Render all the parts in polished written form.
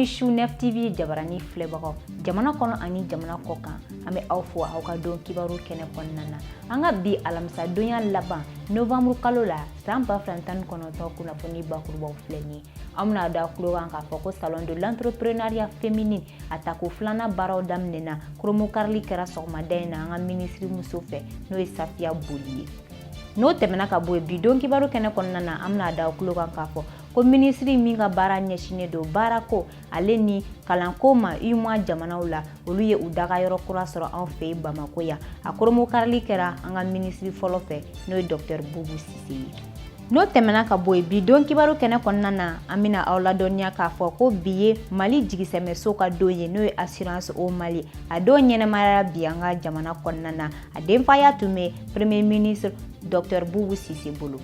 Michu Nef TV jabarani filɛbagaw jamana kɔnɔ ani jamana kɔ kan an bɛ aw fo aw ka don kibaru kɛnɛ kɔnɔna na an ka bi alamisa donya laban novembre kalo la san 2019 kunnafoni bakurubaw filɛ ni an bɛna da kulo kan k'a fɔ ko salon de l'entrepreneuriat féminin a tako filanan baaraw daminɛna kromo karili kɛra sɔgɔmada in na an ka ministre muso fɛ n'o ye Safiya Boli ye n'o tɛmɛna ka bɔ yen bi don kibaru kɛnɛ kɔnɔna na an bɛna da kulo kan k'a fɔ ko ministre min ka baara ɲɛsinnen don baarako ale ni kalanko ma UMOA jamanaw la olu ye u daga yɔrɔ kura sɔrɔ an fɛ Bamako ya a kromo karili kɛra an ka ministre fɔlɔ fɛ n'o ye Dr Boubou Cissé ye n'o tɛmɛna ka bɔ yen bi don kibaru kɛnɛ kɔnɔna na an bɛna aw ladɔnniya k'a fɔ ko bi ye Mali jigisɛmɛso ka don ye n'o ye assurance au Mali a don ɲɛnɛmayara bi an ka jamana kɔnɔna na a denfaya tun bɛ premier ministre Dr Boubou Cissé bolo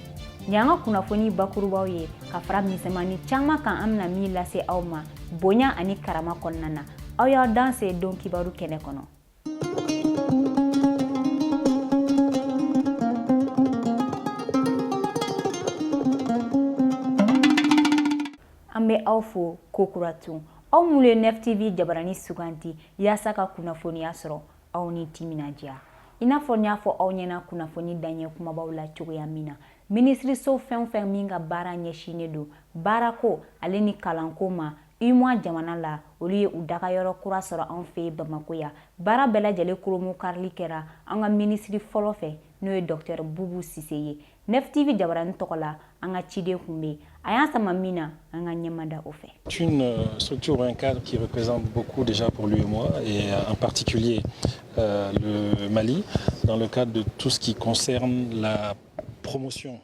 ni an ka kunnafoni bakurubaw ye ka fara misɛmani caman kan an bɛna min lase aw ma bonya ani karama kɔnɔna na aw y'aw danse don kibaru kɛnɛ kɔnɔ an bɛ aw fo kokuratun aw minnu ye Nef TV jabarani suganti yaasa ka kunnafoniya sɔrɔ aw ni timinadiya i n'a fɔ n y'a fɔ aw ɲɛna kunnafoni daɲɛ kumabaw la cogoya min na ministre so fɛn fɛn min ka baara ɲɛsinnen don baarako ale ni kalanko ma UMOA jamana la olu ye u daga yɔrɔ kura sɔrɔ an fɛ Bamako ya baara bɛɛ lajɛlen kromo karili kɛra an ka ministre fɔlɔ fɛ n'o ye Dr Boubou Cissé ye Nef TV jabarani tɔgɔ la an ka ciden kun bɛ a y'a sama min na an ka ɲɛmada o fɛ. C'est une structure ou un cadre qui représente beaucoup déjà pour l'UMOA et en particulier le Mali dans le cadre de tout ce qui concerne la promotion.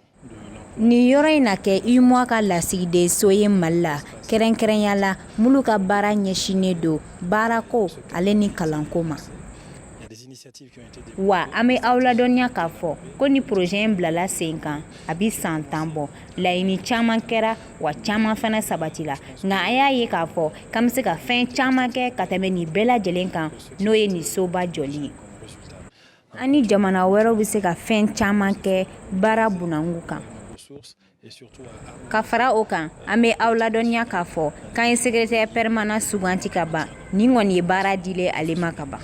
Ni yɔrɔ in na kɛ UMOA ka lasigiden so ye Mali la kɛrɛnkɛrɛnya la mulu ka baara ɲɛsinnen don baarako ale ni kalanko ma wa an bɛ aw ladɔnniya k'a fɔ ko ni projet in bilala sen kan a bɛ san 10 bɔ laɲini caman kɛra wa caman fana sabatila nka a y'a ye k'a fɔ k'an bɛ se ka fɛn caman kɛ ka tɛmɛ nin bɛɛ lajɛlen kan n'o ye nin soba jɔli ye an ni jamana wɛrɛw bɛ se ka fɛn caman kɛ baara bunangu kan ka fara o kan an bɛ aw ladɔnniya k'a fɔ k'an ye secrétaire permanent suganti ka ban nin kɔni ye baara dilen ale ma ka ban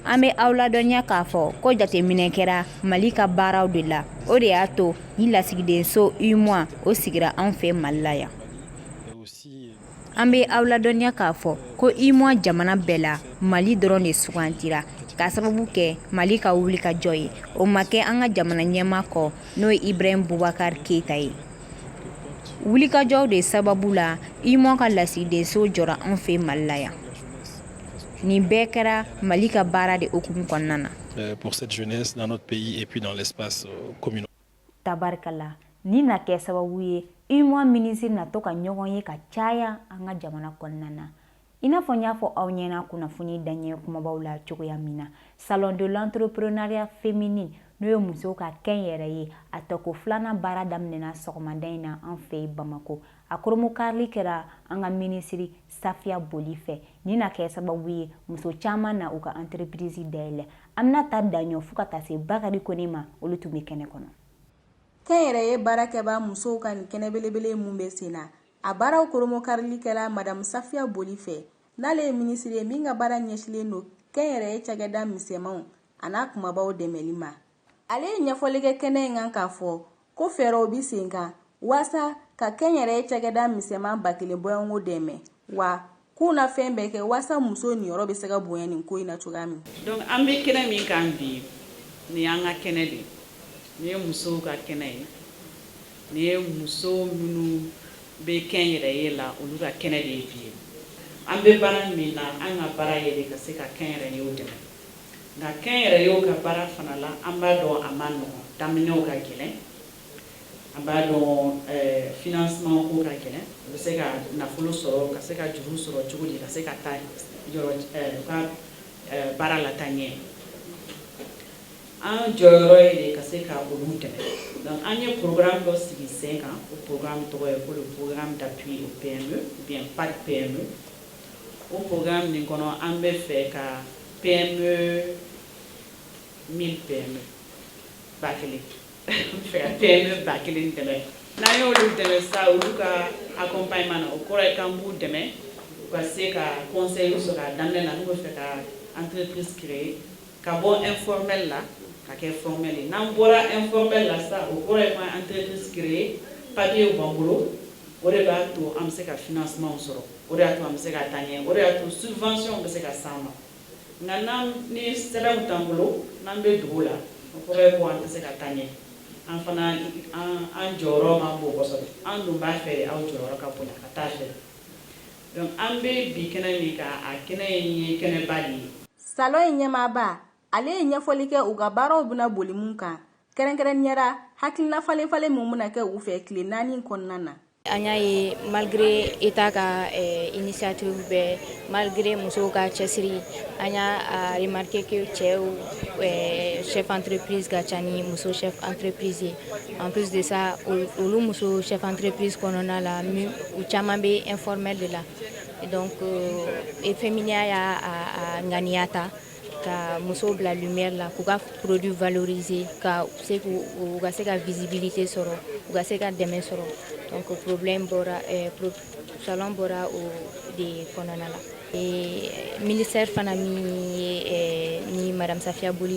an bɛ aw ladɔnniya k'a fɔ ko jateminɛ kɛra Mali ka baaraw de la o de y'a to ni lasigiden so UMOA o sigira an fɛ Mali la yan an bɛ aw ladɔnniya k'a fɔ ko UMOA jamana bɛɛ la Mali dɔrɔn de sugantira ka sababu kɛ Mali ka wuli ka jɔ ye o ma kɛ an ka jamana ɲɛmaa kɔ n'o ye Ibrahim Boubacar Keita ye wuli ka jɔw de sababu la UMOA ka lasigiden so jɔra an fɛ Mali la yan ni bɛɛ kɛra Mali ka baara de okumu kɔnɔna na pour cette jeunesse dans notre pays et puis dans l'espace communautaire. Tabarikala ni na kɛ sababu ye UMOA ministre na to ka ɲɔgɔn ye ka caya an ka jamana kɔnɔna na i n'a fɔ n y'a fɔ aw ɲɛna kunnafoni daɲɛ kumabaw la cogoya min na salon de l'entrepreneuriat féminin n'o ye musow ka kɛn yɛrɛ ye a tako filanan baara daminɛna sɔgɔmada in na an fɛ Bamako a kromo karili kɛra an ka ministre Safiya Boli fɛ ni na kɛ sababu ye muso caman na u ka entreprise dayɛlɛ an bɛna ta daɲɔ fo ka taa se Bakari Kone ma olu tun bɛ kɛnɛ kɔnɔ kɛn yɛrɛ ye baarakɛba musow ka nin kɛnɛ belebele mun bɛ sen na a baaraw kromo karili kɛra madame Safiya Boli fɛ n'ale ye ministre ye min ka baara ɲɛsilen don kɛn yɛrɛ ye cakɛda misɛmanw a n'a kumabaw dɛmɛli ma ale ye ɲɛfɔli kɛ kɛnɛ in kan k'a fɔ ko fɛɛrɛw bi sen kan waasa ka kɛn yɛrɛ ye cakɛda misɛman 1000 bɔyango dɛmɛ wa k'u na fɛn bɛɛ kɛ waasa muso niyɔrɔ bɛ se ka bonya nin ko in na cogoya min. Donc an bɛ kɛnɛ min kan bi ni an ka kɛnɛ de ni ye musow ka kɛnɛ ye ni ye muso minnu bɛ kɛn yɛrɛ ye la olu ka kɛnɛ de ye bi ye an bɛ baara min na an ka baara ye de ka se ka kɛn yɛrɛ yew dɛmɛ nka kɛn yɛrɛ yew ka baara fana la an b'a dɔn a ma nɔgɔn daminɛw ka gɛlɛn an b'a dɔn financement ko ka gɛlɛn u bɛ se ka nafolo sɔrɔ ka se ka juru sɔrɔ cogo di ka se ka taa yɔrɔ ka baara la taa ɲɛ an jɔyɔrɔ ye de ka se ka olu dɛmɛ donc an ye programme dɔ sigi sen kan o programme tɔgɔ ye ko le programme d'appui au PME ou bien PAD PME o programme nin kɔnɔ an bɛ fɛ ka PME 1000 PME ba kelen fɛ ka PME ba kelen dɛmɛ n'an y'olu dɛmɛ sa olu ka accompagnement na o kɔrɔ ye k'an b'u dɛmɛ u ka se ka conseil sɔrɔ a daminɛ na n'u bɛ fɛ ka entreprise créer ka bɔ informel la ka kɛ formel ye n'an bɔra informel la sa o kɔrɔ ye k'an entreprise créer papier b'an bolo o de b'a to an bɛ se ka financement sɔrɔ o de y'a to an bɛ se ka taa ɲɛ o de y'a to subvention bɛ se ka s'an ma nka n'an ni sɛbɛnw t'an bolo n'an bɛ dugu la o kɔrɔ ye ko an tɛ se ka taa ɲɛ an fana an jɔyɔrɔ man bon kosɛbɛ an dun b'a fɛ aw jɔyɔrɔ ka bonya ka taa fɛ donc an bɛ bi kɛnɛ min kan a kɛnɛ ye kɛnɛba de ye. Salon in ɲɛmaaba ale ye ɲɛfɔli kɛ u ka baaraw bɛna boli mun kan kɛrɛnkɛrɛnniyara hakilina falen-falen mun bɛna kɛ u fɛ tile 4 kɔnɔna na. An y'a ye malgré état ka initiative bɛɛ malgré musow ka cɛsiri an y'a remarqué que cɛw chef entreprise ka ca ni muso chef entreprise ye en plus de ça olu muso chef entreprise kɔnɔna la u caman bɛ informel de la donc Efeminia y'a ŋaniya ta ka musow bila lumière la k'u ka produit valoriser ka se ka visibilité sɔrɔ u ka se ka dɛmɛ sɔrɔ donc problème bɔra salon bɔra o de kɔnɔna la ministère fana ni madame Safia Boli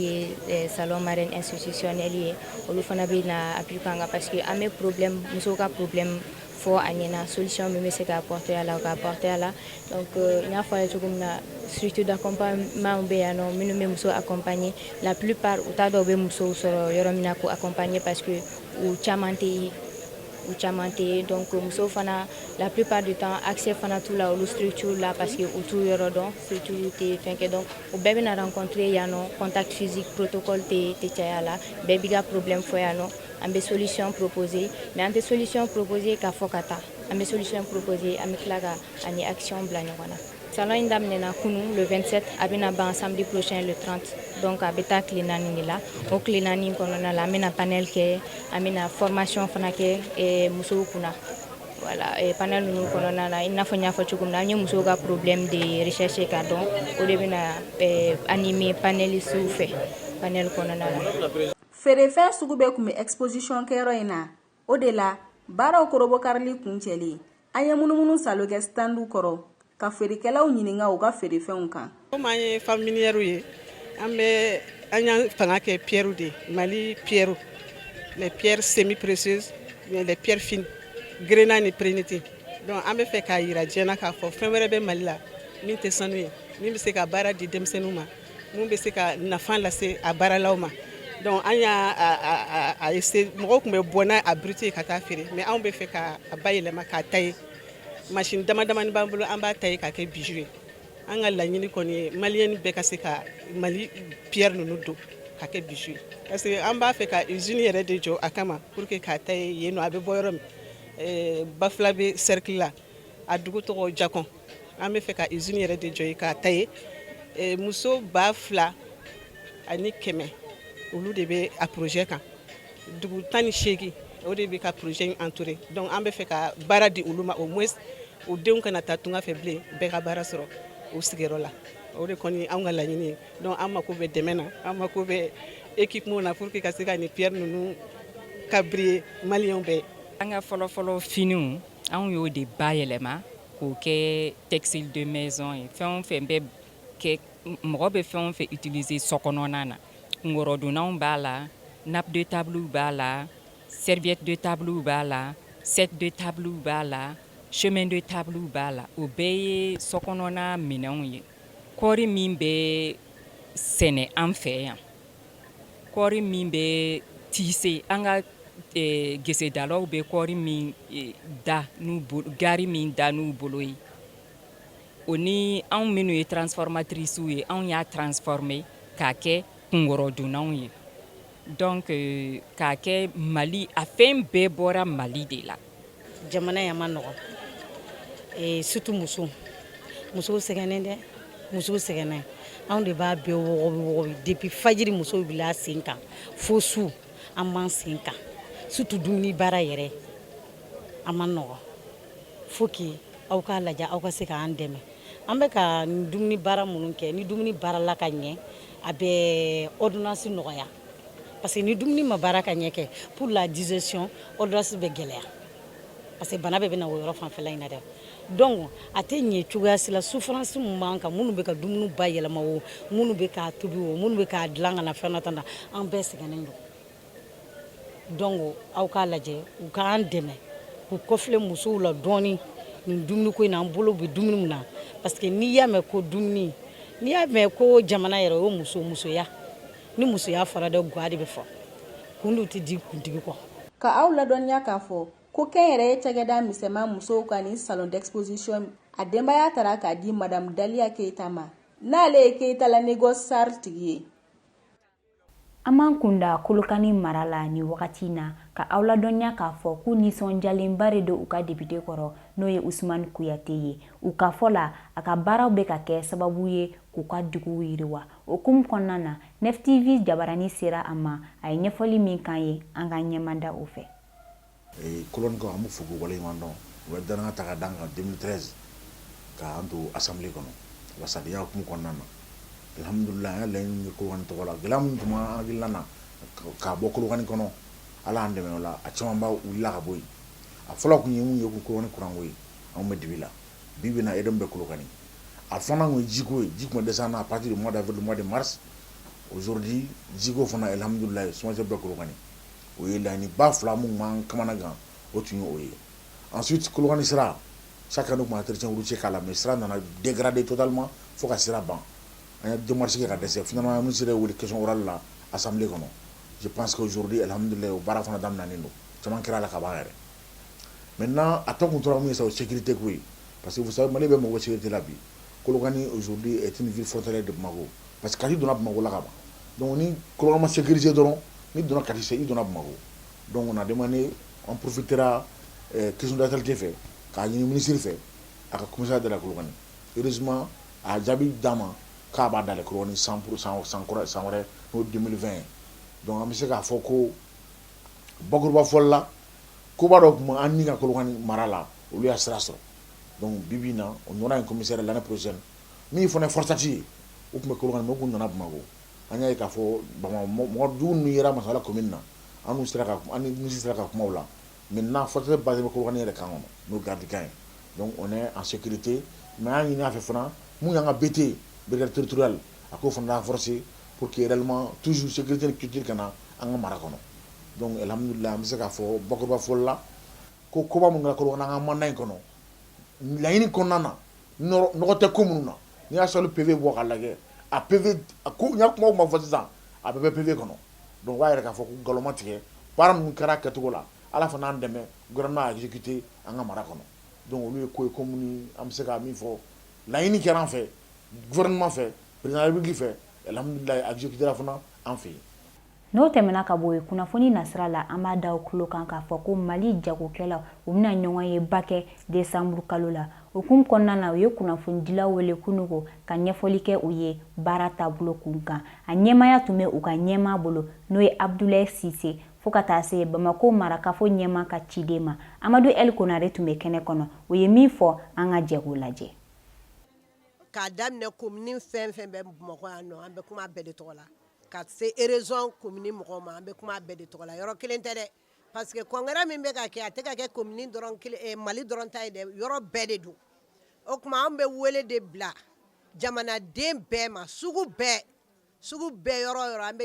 ye salon marraine institutionnel ye olu fana bɛ na appliquer an kan parce que an bɛ problème musow ka problème fɔ a ɲɛna solution min bɛ se ka apporter a la o ka apporter a la donc n y'a fɔ a ye cogo min na structure d'accompagnement bɛ yan nɔ minnu bɛ muso accompagner la plupart u t'a dɔn u bɛ musow sɔrɔ yɔrɔ min na ko accompagner parce que u caman tɛ donc musow fana la plupart du temps accès fana t'u la olu structure la parce que u t'u yɔrɔ dɔn structure tɛ fɛn kɛ donc u bɛɛ bɛna rencontrer yan nɔ contact physique protocole tɛ caya la bɛɛ b'i ka problème fɔ yan nɔ an bɛ solution proposer mais an tɛ solution proposer k'a fɔ ka taa an bɛ solution proposer an bɛ tila ka ani action bila ɲɔgɔn na. Salon in daminɛna kunu le 27 a bɛna ban samedi prochain le 30 donc a bɛ taa tile 4 de la o tile 4 kɔnɔna la an bɛna panel kɛ an bɛna formation fana kɛ musow kunna voilà panel ninnu kɔnɔna la i n'a fɔ n y'a fɔ cogo min na an ye musow ka problème de recherche ka dɔn o de bɛna animer panélistes fɛ panel kɔnɔna la. Feerefɛn sugu bɛɛ tun bɛ exposition kɛyɔrɔ in na o de la baaraw korobo karili kuncɛli an ye munumunu salo kɛ standu kɔrɔ ka feerekɛlaw ɲininka u ka feerefɛnw kan. Comme an ye femme minière ye an y'an fanga kɛ pierre de Mali pierre les pierres semi précieuses les pierres fines grenat ni prénité donc an bɛ fɛ k'a yira diɲɛ k'a fɔ fɛn wɛrɛ bɛ Mali la min tɛ sanu ye min bɛ se ka baara di denmisɛnninw ma mun bɛ se ka nafa lase a baaralaw ma donc an y'a essayer mɔgɔw tun bɛ bɔ n'a a brut ye ka taa feere mais anw bɛ fɛ k'a bayɛlɛma k'a ta ye machine damadamani b'an bolo an b'a ta ye k'a kɛ bijou ye an ka laɲini kɔni ye maliyɛni bɛɛ ka se ka Mali pierre ninnu don k'a kɛ bijou ye parce que an b'a fɛ ka usine yɛrɛ de jɔ a kama pour que k'a ta ye yen nɔ a bɛ bɔ yɔrɔ min Bafula bɛ cercle la a dugu tɔgɔ Jakɔn an bɛ fɛ ka usine yɛrɛ de jɔ ye k'a ta ye muso 2000 ani 100 olu de bɛ a projet kan dugu 18 o de bɛ ka projet entouré donc an bɛ fɛ ka baara di olu ma au moins o denw kana taa tunga fɛ bilen bɛɛ ka baara sɔrɔ o sigiyɔrɔ la o de kɔni anw ka laɲini ye donc an mako bɛ dɛmɛ na an mako bɛ équipement na pour que ka se ka ni pierre ninnu ka briller maliyɛnw bɛɛ. An ka fɔlɔfɔlɔ finiw anw y'o de bayɛlɛma k'o kɛ textile de maison ye fɛn o fɛn bɛ kɛ mɔgɔ bɛ fɛn o fɛn utiliser sɔkɔnɔna na kungorodonnaw b'a la nappe de table b'a la serviette de table b'a la set de table b'a la chemin de table b'a la o bɛɛ ye sɔkɔnɔna minɛnw ye kɔɔri min bɛ sɛnɛ an fɛ yan kɔɔri min bɛ tisse an ka gesedalaw bɛ kɔɔri min da n'u bolo gari min da n'u bolo ye o ni anw minnu ye transformatrices ye anw y'a transformer k'a kɛ kungorodonnaw ye donc k'a kɛ Mali a fɛn bɛɛ bɔra Mali de la. Jamana ya ma nɔgɔ surtout musow sɛgɛnnen dɛ musow sɛgɛnnen anw de b'a bɛɛ wɔgɔbɛ depuis fajiri musow bila sen kan fo su an b'an sen kan surtout dumuni baara yɛrɛ a ma nɔgɔ faut que aw k'a lajɛ aw ka se k'an dɛmɛ an bɛ ka dumuni baara minnu kɛ ni dumuni baarala ka ɲɛ a bɛ ordonnance nɔgɔya parce que ni dumuni ma baara ka ɲɛ kɛ pour la digestion ordonnance bɛ gɛlɛya parce que bana bɛɛ bɛ na o yɔrɔ fanfɛla in na dɛ donc a tɛ ɲɛ cogoya si la souffrance min b'an kan minnu bɛ ka dumuni ba yɛlɛma o minnu bɛ k'a tobi o minnu bɛ k'a dilan ka na fɛn na tan na an bɛɛ sɛgɛnnen don donc aw k'a lajɛ u k'an dɛmɛ k'u kɔfilɛ musow la dɔɔni nin dumuni ko in na an bolo bɛ dumuni min na parce que n'i y'a mɛn ko dumuni n'i y'a mɛn ko jamana yɛrɛ o musoya ni musoya fara dɛ ga de bɛ fɔ kun dun tɛ di kuntigi kɔ ka aw ladɔnniya k'a fɔ ko kɛnyɛrɛye cakɛda misɛman musow ka ni salon d'exposition a denbaya tara k'a di madame Dalia Keita ma n'ale ye Keita la négociar tigi ye. An m'an kunda Kolokani mara la ni wagati na ka aw ladɔnniya k'a fɔ k'u nisɔndiyalenba de don u ka député kɔrɔ n'o ye Usumani Kuyate ye. U ka fɔ la a ka baaraw bɛ ka kɛ sababu ye k'u ka duguw yiriwa. Okumu kɔnɔna na NFTV jabarani sera a ma a ye ɲɛfɔli min kan ye an ka ɲɛmanda o fɛ. Koloni ko an b'u fo k'u waleɲuman dɔn u bɛ danaya ta ka d'an kan 2013 k'an to assemblée kɔnɔ wasadenya okumu kɔnɔna na alhamdulillah an y'a laɲini ye Kolokani tɔgɔ la gɛlɛya min tun b'an hakilina na k'a bɔ Kolokani kɔnɔ Ala y'an dɛmɛ o la a camanba wulila ka bɔ yen a fɔlɔ kun ye mun ye ko Kolokani kuranko ye anw bɛ dibi la bi bi in na Edom bɛ Kolokani a filanan kun ye jiko ye ji kun bɛ dɛsɛ an na à partir du mois d'avril du mois de mars aujourd'hui jiko fana alhamdulillah sumajɛ bɛ Kolokani o ye laɲini ba fila mun b'an kamana gan o tun ye o ye ensuite Kolokani sira chaque année kun entretien routier k'a la mais sira nana dégrader totalement fo ka sira ban an ye démarche kɛ ka dɛsɛ finalement ministre ye wele question orale la assemblée kɔnɔ je pense qu'aujourd'hui alhamdulillah o baara fana daminanen don caman kɛra la ka ban yɛrɛ maintenant a tɔ kun tora mun ye sa o sécurité ko ye parce que vous savez Mali bɛ mɔgɔ sécurité la bi Kolokani aujourd'hui est une ville frontalière de Bamako parce que Kati donna Bamako la ka ban donc ni Kolokani ma sécuriser dɔrɔn ni donna Kati i donna Bamako donc on a demandé on profitera question d'actualité fɛ k'a ɲini ministre fɛ a ka commissariat de la Kolokani heureusement a jaabi d'an ma k'a b'a dale Kolokani 100% san wɛrɛ n'o 2020 donc an bɛ se k'a fɔ ko bakuruba fɔli la koba dɔ tun an ni ka Kolokani mara la olu y'a sira sɔrɔ donc bi bi in na o ɲɔgɔnna ye commissaire l'année prochaine min fana ye fortati ye o tun bɛ Kolokani mais o kun nana Bamako an y'a ye k'a fɔ mɔgɔ jugu ninnu yera masala commune na an ni ministre sera ka kuma o la maintenant fortati basée bɛ Kolokani yɛrɛ kan kɔnɔ n'o gardiens ye donc on est en sécurité mais an ɲini a fɛ fana mun y'an ka BT brigade territoriale a k'o fana renforcer pour que réellement toujours sécurité ni culture kana an ka mara kɔnɔ donc alhamdulillah an bɛ se k'a fɔ bakuruba fɔli la ko koba mun kɛra Kolokani an ka mandat in kɔnɔ laɲini kɔnɔna na nɔgɔ tɛ ko minnu na n'i y'a sɔrɔ PV bɔ k'a lajɛ a PV a ko n y'a kumaw ma fɔ sisan a bɛɛ bɛ PV kɔnɔ donc o b'a yɛrɛ k'a fɔ ko nkalon ma tigɛ baara minnu kɛra kɛcogo la Ala fana an dɛmɛ gouvernement a exécuté an ka mara kɔnɔ donc olu ye ko ye ko minnu an bɛ se ka min fɔ laɲini kɛra an fɛ gouvernement fɛ président de la République fɛ alhamdulillah a exécuté la fana an fɛ yen. N'o tɛmɛna ka bɔ yen kunnafoni nasira la an b'a da o tulo kan k'a fɔ ko Mali jagokɛlaw u bɛna ɲɔgɔn ye ba kɛ décembre kalo la okumu kɔnɔna na u ye kunnafonidilaw wele kununko ka ɲɛfɔli kɛ u ye baara taabolo kun kan a ɲɛmaya tun bɛ u ka ɲɛmaa bolo n'o ye Abdoulaye Cissé fo ka taa se Bamako marakafo ɲɛmaa ka ciden ma Amadou El Konare tun bɛ kɛnɛ kɔnɔ o ye min fɔ an ka jɛ k'o lajɛ. K'a daminɛ commune fɛn fɛn bɛ Bamakɔ yan nɔ an bɛ kuma bɛɛ de tɔgɔ la ka se région commune mɔgɔw ma an bɛ kuma bɛɛ de tɔgɔ la yɔrɔ kelen tɛ dɛ parce que congrès min bɛ ka kɛ a tɛ ka kɛ commune dɔrɔn kelen Mali dɔrɔn ta ye dɛ yɔrɔ bɛɛ de don o tuma an bɛ wele de bila jamanaden bɛɛ ma sugu bɛɛ yɔrɔ o yɔrɔ an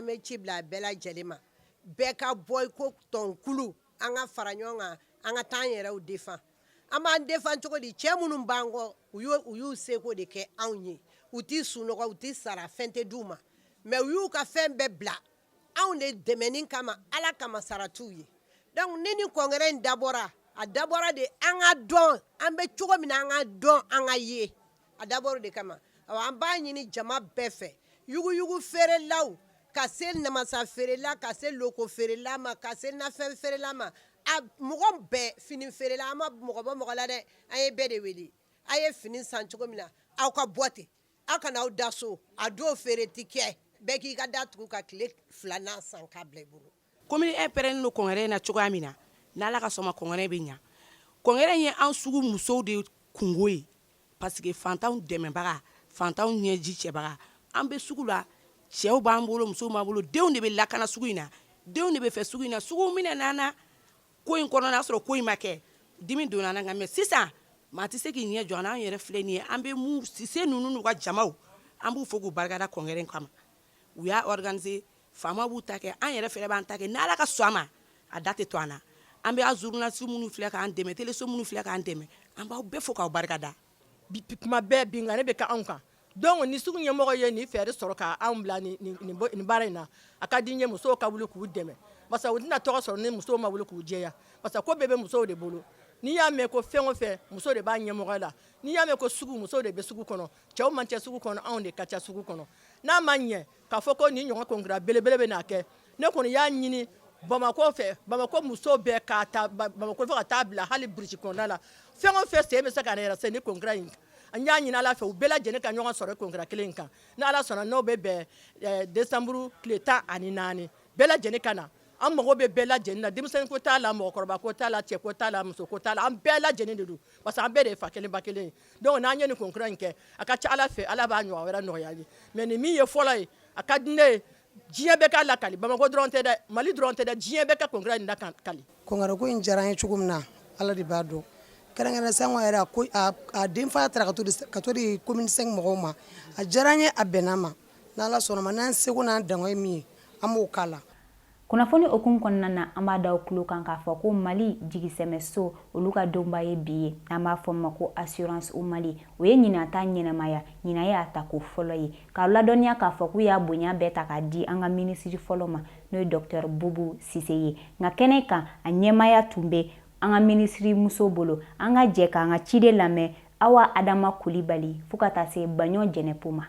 bɛ ci bila bɛɛ lajɛlen ma bɛɛ ka bɔ i ko tɔnkulu an ka fara ɲɔgɔn kan an ka taa an yɛrɛw défend an b'an défend cogo di cɛ minnu b'an kɔ u y'u seko de kɛ anw ye u t'i sunɔgɔ u t'i sara fɛn tɛ d'u ma mais u y'u ka fɛn bɛɛ bila anw de dɛmɛni kama Ala kama sara t'u ye donc ni nin congrès in dabɔra a dabɔra de an ka dɔn an bɛ cogo min na an ka dɔn an ka ye a dabɔra de kama an b'a ɲini jama bɛɛ fɛ yuguyugu feerelaw ka se namasa feerela ka se loko feerela ma ka se nafɛn feerela ma a mɔgɔ bɛɛ fini feerela an ma mɔgɔ bɔ mɔgɔ la dɛ an ye bɛɛ de wele a ye fini san cogo min na aw ka bɔ ten aw kana aw da so a dɔw feere ti kɛ bɛɛ k'i ka da tugu ka tile 2nan san k'a bila i bolo. Commune pɛrɛnnen don congrès in na cogoya min na n'Ala ka sɔn ma congrès bɛ ɲa congrès ye an sugu musow de kungo ye parce que fantanw dɛmɛbaga fantanw ɲɛji cɛbaga an bɛ sugu la cɛw b'an bolo musow b'an bolo denw de bɛ lakana sugu in na denw de bɛ fɛ sugu in na sugu minɛ nana ko in kɔnɔ n'a sɔrɔ ko in ma kɛ dimi donna an na nka mɛ sisan maa tɛ se k'i ɲɛ jɔ an n'an yɛrɛ filɛ nin ye an bɛ mun sise ninnu n'u ka jamaw an b'u fo k'u barikada kɔnkɛrɛ in kama u y'a organiser faama b'u ta kɛ an yɛrɛ fɛnɛ b'an ta kɛ n'Ala ka sɔn a ma a da tɛ to an na an bɛ a journaliste minnu filɛ k'an dɛmɛ téléso minnu filɛ k'an dɛmɛ an b'aw bɛɛ fo k'aw barikada kuma bɛɛ bingane bɛ kɛ anw kan donc ni sugu ɲɛmɔgɔ ye nin fɛɛrɛ sɔrɔ k'anw bila nin baara in na a ka di n ye musow ka wuli k'u dɛmɛ parce que u tɛna tɔgɔ sɔrɔ ni musow ma wuli k'u jɛya parce que ko bɛɛ bɛ musow de bolo n'i y'a mɛn ko fɛn o fɛn muso de b'a ɲɛmɔgɔ la n'i y'a mɛn ko sugu musow de bɛ sugu kɔnɔ cɛw man ca sugu kɔnɔ anw de ka ca sugu kɔnɔ n'a ma ɲɛ k'a fɔ ko nin ɲɔgɔn congrès belebele bɛ n'a kɛ ne kɔni y'a ɲini Bamako fɛ Bamako musow bɛɛ ka taa Bamako fɔ ka taa bila hali Burusi kɔnɔna la fɛn o fɛn sen bɛ se ka yɛrɛ se ni congrès in an y'a ɲini Ala fɛ u bɛɛ lajɛlen ka ɲɔgɔn sɔrɔ congrès kelen in kan ni Ala sɔnna n'o bɛ bɛn décembre tile 14 bɛɛ lajɛlen ka na an mago bɛ bɛɛ lajɛlen na denmisɛnnin ko t'a la mɔgɔkɔrɔba ko t'a la cɛ ko t'a la muso ko t'a la an bɛɛ lajɛlen de don parce que an bɛɛ de ye fa kelen ba kelen ye donc n'an ye nin congrès in kɛ a ka ca Ala fɛ Ala b'a ɲɔgɔn wɛrɛ nɔgɔya ye mais nin min ye fɔlɔ ye a ka di ne ye diɲɛ bɛɛ k'a lakali Bamako dɔrɔn tɛ dɛ Mali dɔrɔn tɛ dɛ diɲɛ bɛɛ ka congrès in lakali congrès ko in diyara an ye cogo min na Ala de b'a dɔn kɛrɛnkɛrɛnnen Sango yɛrɛ a denfaya taara ka to di commune 5 mɔgɔw ma a diyara an ye a bɛnna ma n'Ala sɔnna ma n'an seko n'an dangɔ ye min ye an b'o k'a la kunnafoni okumu kɔnɔna na an b'a da o tulo kan k'a fɔ ko Mali jigisɛmɛso olu ka donba ye bi ye n'an b'a fɔ ma ko assurance au Mali o ye ɲinata ɲɛnamaya ɲina ye a ta ko fɔlɔ ye k'a ladɔniya k'a fɔ k'u y'a bonya bɛɛ ta k'a di an ka minisiri fɔlɔ ma n'o ye Dr Boubou Cissé ye nka kɛnɛ kan a ɲɛmaya tun bɛ an ka minisiri muso bolo an ka jɛ k'an ka ciden lamɛn Awa Adama Kulibali fo ka taa se Baɲɔ Jɛnɛpo ma.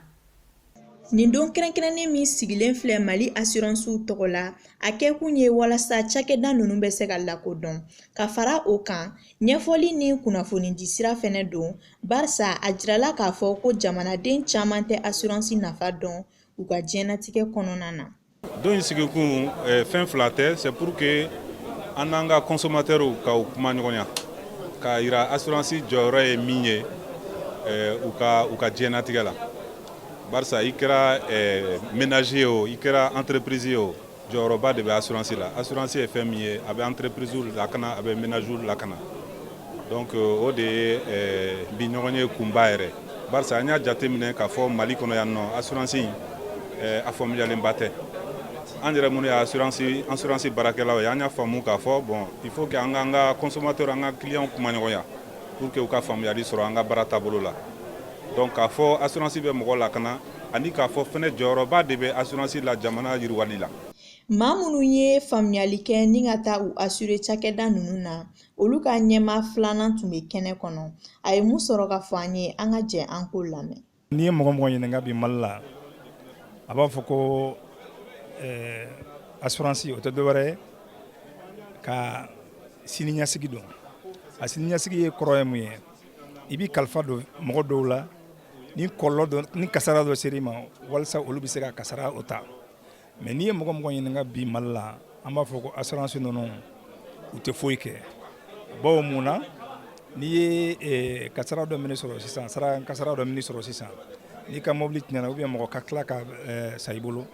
Nin don kɛrɛnkɛrɛnnen min sigilen filɛ Mali assurance tɔgɔ la a kɛkun ye walasa cakɛda ninnu bɛ se ka lakodɔn ka fara o kan ɲɛfɔli ni kunnafoni di sira fɛnɛ don barisa a jirala k'a fɔ ko jamanaden caman tɛ assurance nafa dɔn u ka diɲɛnatigɛ kɔnɔna na. Don in sigikun fɛn fila tɛ c'est pour que an n'an ka consommateurs ka kuma ɲɔgɔn ya ka yira assurance jɔyɔrɔ ye min ye u ka diɲɛnatigɛ la. Barisa i kɛra ménager ye o i kɛra entreprise ye o jɔyɔrɔba de bɛ assurance la assurance ye fɛn min ye a bɛ entreprise lakana a bɛ ménager lakana donc o de ye bi ɲɔgɔn ye kunba yɛrɛ barisa an y'a jateminɛ k'a fɔ Mali kɔnɔ yan nɔ assurance in a faamuyalenba tɛ an yɛrɛ minnu ye assurance baarakɛlaw ye an y'a faamu k'a fɔ bon il faut que an k'an ka consommateur an ka client kuma ɲɔgɔn ya pour que u ka faamuyali sɔrɔ an ka baara taabolo la. Donc k'a fɔ assurance bɛ mɔgɔ lakana ani k'a fɔ fɛnɛ jɔyɔrɔba de bɛ assurance la jamana yiriwali la. Maa minnu ye faamuyali kɛ ni ka taa u assurer cakɛda ninnu na olu ka ɲɛma filanan tun bɛ kɛnɛ kɔnɔ a ye mun sɔrɔ ka fɔ an ye an ka jɛ an k'o lamɛn. N'i ye mɔgɔ mɔgɔ ɲininka bi Mali la a b'a fɔ ko assurance o tɛ dɔwɛrɛ ye ka siniɲɛsigi dɔn a siniɲɛsigi ye kɔrɔ ye mun ye i b'i kalifa don mɔgɔ dɔw la ni kɔlɔlɔ dɔ ni kasara dɔ ser'i ma walasa olu bɛ se ka kasara o ta mais n'i ye mɔgɔ mɔgɔ ɲininka bi Mali la an b'a fɔ ko assurance ninnu u tɛ foyi kɛ bawo mun na n'i ye kasara dɔ minɛ sɔrɔ sisan kasara dɔ minɛ sɔrɔ sisan n'i ka mobili tiɲɛna ou bien mɔgɔ ka tila ka sa i bolo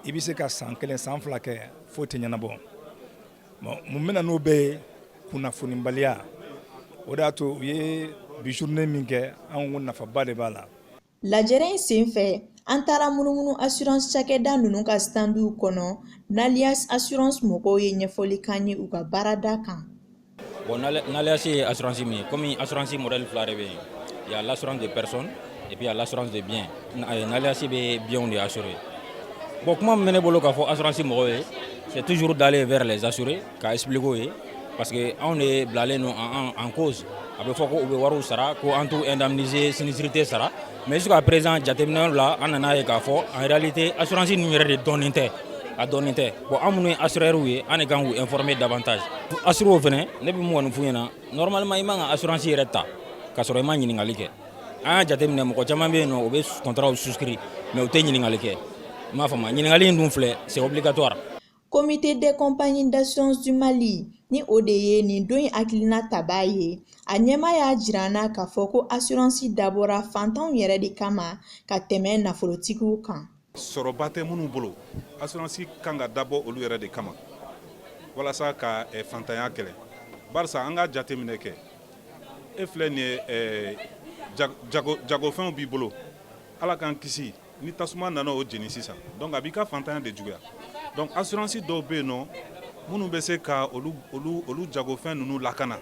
i bɛ se ka san 1 san 2 kɛ foyi tɛ ɲɛnabɔ bon mun bɛna n'o bɛɛ ye kunnafonibaliya o de y'a to u ye bi journée min kɛ an ko nafaba de b'a la. Lajɛrɛ in senfɛ an taara munumunu assurance cakɛda ninnu ka standuw kɔnɔ n'Alias assurance mɔgɔw ye ɲɛfɔli k'an ye u ka baarada kan. Bon n'Alias ye assurance min ye comme assurance modèle fila de bɛ yen il y a l'assurance des personnes et puis il y a l'assurance des biens n'Alias bɛ biens de assurer bon kuma min bɛ ne bolo k'a fɔ assurance mɔgɔw ye c'est toujours d'aller vers les assurés k'a expliquer o ye parce que anw de bilalen non en cause a bɛ fɔ ko u bɛ wariw sara ko an t'u indemniser sinistrité sara mais jusqu'à présent jateminɛw la an nana ye k'a fɔ en réalité assurance ninnu yɛrɛ de dɔnnen tɛ a dɔnnen tɛ bon an minnu ye assureurs ye an de kan k'u informer davantage assureurs fɛnɛ ne bɛ mun kɔni f'u ɲɛna normalement i man ka assurance yɛrɛ ta k'a sɔrɔ i ma ɲininkali kɛ an y'a jateminɛ mɔgɔ caman bɛ yen nɔ u bɛ contrat souscrit mais u tɛ ɲininkali kɛ i m'a faamu ɲininkali in dun filɛ c'est obligatoire. Comité des compagnies d'assurance du Mali ni o de ye nin don in hakilina taba ye a ɲɛma y'a jira an na k'a fɔ ko assurance dabɔra fantanw yɛrɛ de kama ka tɛmɛ nafolotigiw kan. sɔrɔba tɛ minnu bolo assurance kan ka dabɔ olu yɛrɛ de kama walasa ka fantanya kɛlɛ barisa an ka jateminɛ kɛ e filɛ nin ye jagofɛnw b'i bolo ala k'an kisi ni tasuma nana o jeni sisan donc a b'i ka fantanya de juguya donc assurance dɔw bɛ yen nɔ minnu bɛ se ka olu jagofɛn ninnu lakana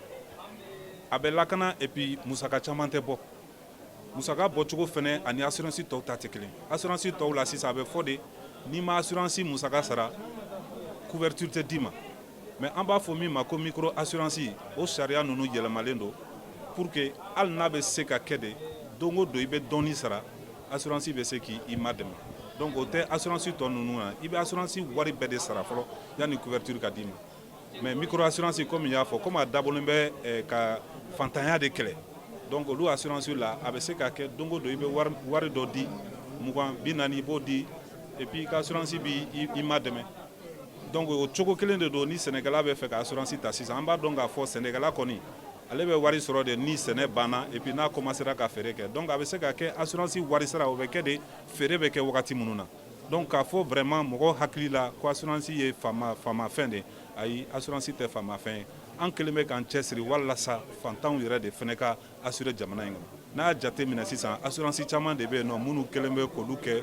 a bɛ lakana et puis musaka caman tɛ bɔ musaka bɔcogo fɛnɛ ani assurance tɔw ta tɛ kelen assurance tɔw la sisan a bɛ fɔ de n'i ma assurance musaka sara couverture tɛ d'i ma mais an b'a fɔ min ma ko micro assurance o sariya ninnu yɛlɛmalen don pour que hali n'a bɛ se ka kɛ de don o don i bɛ dɔɔni sara assurance bɛ se k'i ma dɛmɛ donc o tɛ assurance tɔ ninnu na i bɛ assurance wari bɛɛ de sara fɔlɔ yanni couverture ka d'i ma mais micro assurance comme n y'a fɔ comme a dabɔlen bɛ ka fantanya de kɛlɛ donc olu assurance la a bɛ se ka kɛ don o don i bɛ wari dɔ di 20 40 i b'o di et puis ka assurance b'i ma dɛmɛ donc o cogo kelen de don ni sɛnɛkɛla bɛ fɛ ka assurance ta sisan an b'a dɔn k'a fɔ sɛnɛkɛla kɔni ale bɛ wari sɔrɔ de ni sɛnɛ banna et puis n'a commencera ka feere kɛ donc a bɛ se ka kɛ assurance wari sara o bɛ kɛ de feere bɛ kɛ wagati minnu na donc k'a fɔ vraiment mɔgɔ hakili la ko assurance ye faamafɛn de ayi assurance tɛ faamafɛn ye an kelen bɛ k'an cɛsiri walasa fantanw yɛrɛ de fɛnɛ ka assurer jamana in kɔnɔ n'a y'a jate minɛ sisan assurance caman de bɛ yen nɔ minnu kelen bɛ k'olu kɛ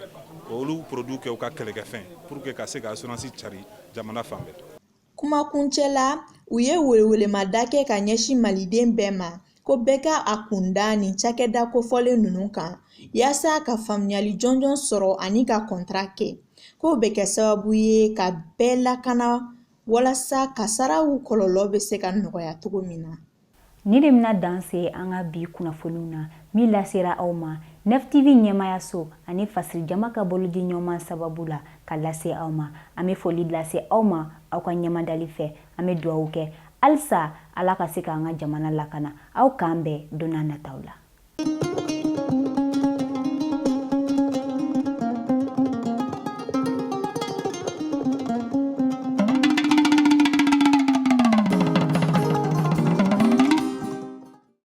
olu produit kɛ u ka kɛlɛkɛfɛn pour que ka se ka assurance cari jamana fan bɛɛ. Kumakuncɛ la u ye welewelemada kɛ ka ɲɛsin maliden bɛɛ ma ko bɛɛ ka a kunda nin cakɛda kofɔlen ninnu kan yaasa ka faamuyali jɔnjɔn sɔrɔ ani ka contrat kɛ k'o bɛ kɛ sababu ye ka bɛɛ lakana walasa kasaraw kɔlɔlɔ bɛ se ka nɔgɔya cogo min na. Ni de bɛna dan se an ka bi kunnafoniw na min lasera aw ma NFTV ɲɛmayaso ani Fasiri Jama ka bolodi ɲɔgɔnman sababu la ka lase aw ma an bɛ foli lase aw ma aw ka ɲɛmadali fɛ an bɛ dugawu kɛ halisa Ala ka se k'an ka jamana lakana aw k'an bɛn don n'a nataw la.